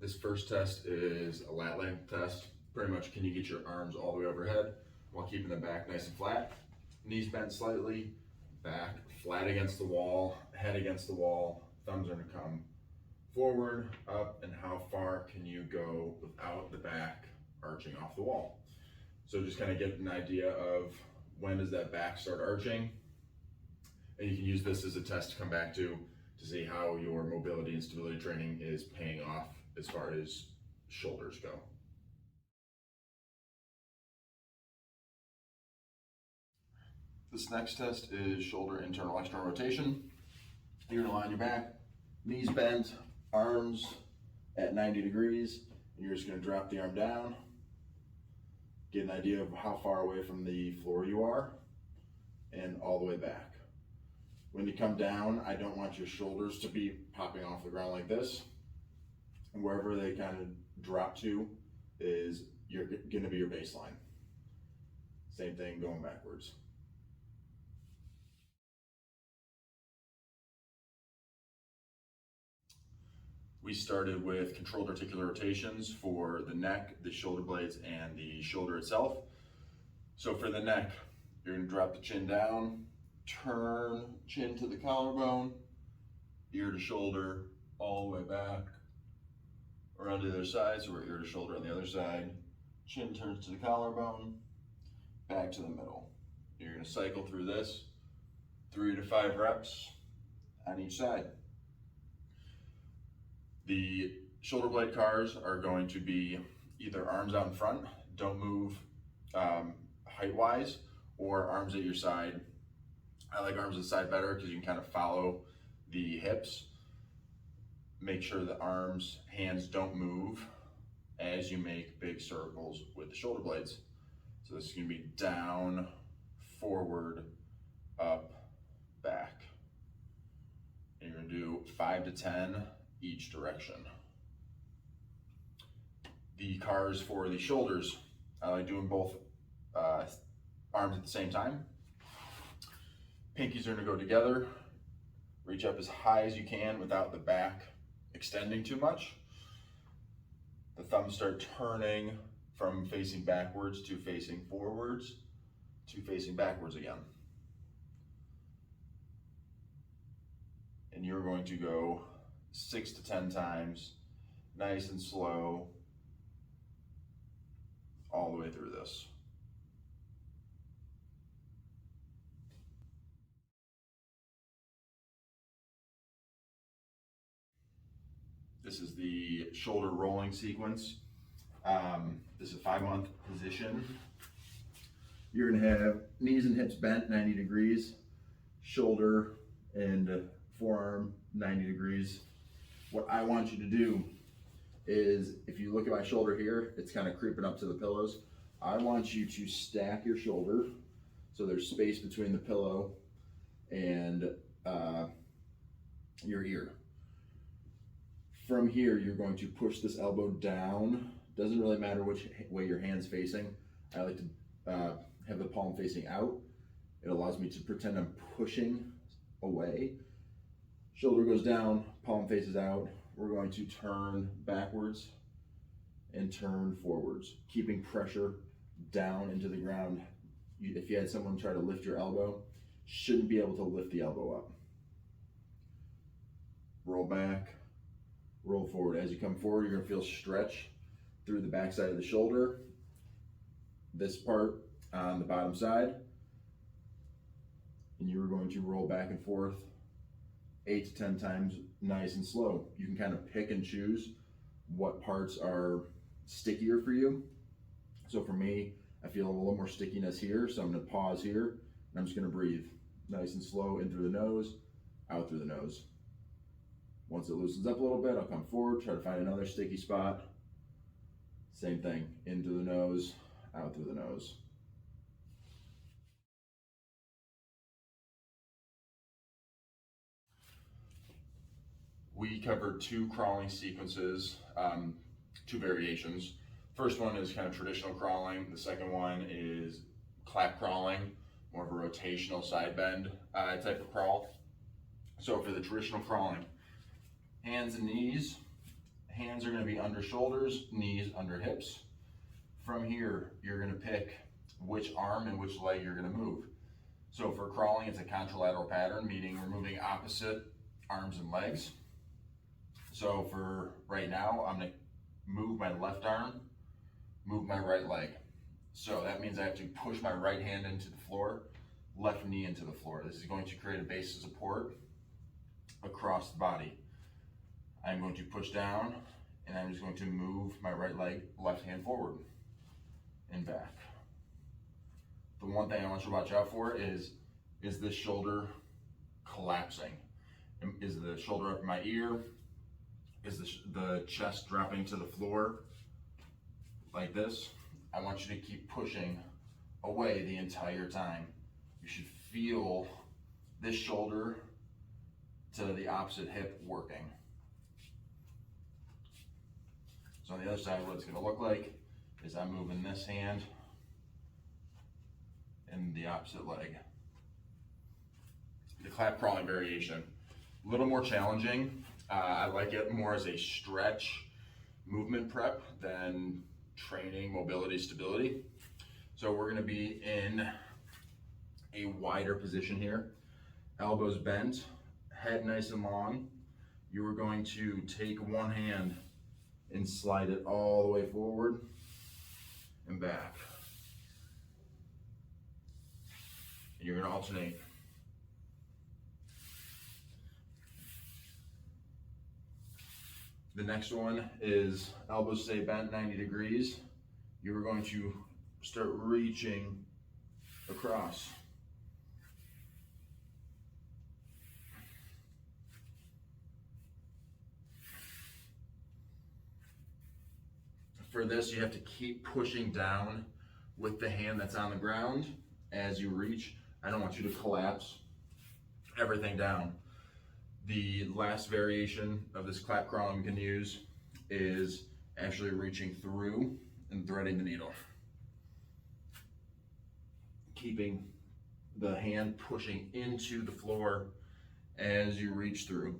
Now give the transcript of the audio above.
This first test is a lat length test. Pretty much, can you get your arms all the way overhead while keeping the back nice and flat? Knees bent slightly, back flat against the wall, head against the wall, thumbs are gonna come forward, up, and how far can you go without the back arching off the wall? So just kind of get an idea of when does that back start arching, and you can use this as a test to come back to see how your mobility and stability training is paying off as far as shoulders go. This next test is shoulder internal external rotation. You're gonna lie on your back, knees bent, arms at 90 degrees, and you're just gonna drop the arm down, get an idea of how far away from the floor you are, and all the way back. When you come down, I don't want your shoulders to be popping off the ground like this. And wherever they kind of drop to is gonna be your baseline. Same thing going backwards. We started with controlled articular rotations for the neck, the shoulder blades, and the shoulder itself. So for the neck, you're gonna drop the chin down, turn chin to the collarbone, ear to shoulder, all the way back, around to the other side, so we're ear to shoulder on the other side. Chin turns to the collarbone, back to the middle. You're gonna cycle through this, 3 to 5 reps on each side. The shoulder blade cars are going to be either arms out in front, don't move height-wise, or arms at your side. I like arms at the side better because you can kind of follow the hips. Make sure the arms, hands don't move as you make big circles with the shoulder blades. So this is gonna be down, forward, up, back. And you're gonna do 5 to 10 each direction. The cars for the shoulders, I like doing both arms at the same time. Pinkies are gonna go together. Reach up as high as you can without the back extending too much. The thumbs start turning from facing backwards to facing forwards to facing backwards again. And you're going to go 6 to 10 times, nice and slow, all the way through this. This is the shoulder rolling sequence. This is a 5-month position. You're gonna have knees and hips bent 90 degrees, shoulder and forearm 90 degrees. What I want you to do is, if you look at my shoulder here, it's kind of creeping up to the pillows. I want you to stack your shoulder so there's space between the pillow and your ear. From here, you're going to push this elbow down. Doesn't really matter which way your hand's facing. I like to have the palm facing out. It allows me to pretend I'm pushing away. Shoulder goes down, palm faces out. We're going to turn backwards and turn forwards, keeping pressure down into the ground. If you had someone try to lift your elbow, shouldn't be able to lift the elbow up. Roll back, roll forward. As you come forward, you're gonna feel stretch through the back side of the shoulder. This part on the bottom side. And you're going to roll back and forth 8 to 10 times, nice and slow. You can kind of pick and choose what parts are stickier for you. So for me, I feel a little more stickiness here, so I'm gonna pause here, and I'm just gonna breathe. Nice and slow, in through the nose, out through the nose. Once it loosens up a little bit, I'll come forward, try to find another sticky spot. Same thing, in through the nose, out through the nose. We covered 2 crawling sequences, 2 variations. First one is kind of traditional crawling. The second one is clap crawling, more of a rotational side bend type of crawl. So for the traditional crawling, hands and knees, Hands are gonna be under shoulders, knees under hips. From here, you're gonna pick which arm and which leg you're gonna move. So for crawling, it's a contralateral pattern, meaning we're moving opposite arms and legs. So for right now, I'm gonna move my left arm, move my right leg. So that means I have to push my right hand into the floor, left knee into the floor. This is going to create a base of support across the body. I'm going to push down, and I'm just going to move my right leg, left hand forward and back. The one thing I want you to watch out for is this shoulder collapsing? Is the shoulder up in my ear? Is the chest dropping to the floor like this? I want you to keep pushing away the entire time. You should feel this shoulder to the opposite hip working. So on the other side, what it's gonna look like is I'm moving this hand and the opposite leg. The clap crawling variation, a little more challenging. I like it more as a stretch movement prep than training mobility, stability. So we're gonna be in a wider position here. Elbows bent, head nice and long. You are going to take one hand and slide it all the way forward and back. And you're gonna alternate. The next one is elbows stay bent 90 degrees. You're going to start reaching across. For this, you have to keep pushing down with the hand that's on the ground as you reach. I don't want you to collapse everything down. The last variation of this clap crawling we can use is actually reaching through and threading the needle. Keeping the hand pushing into the floor as you reach through.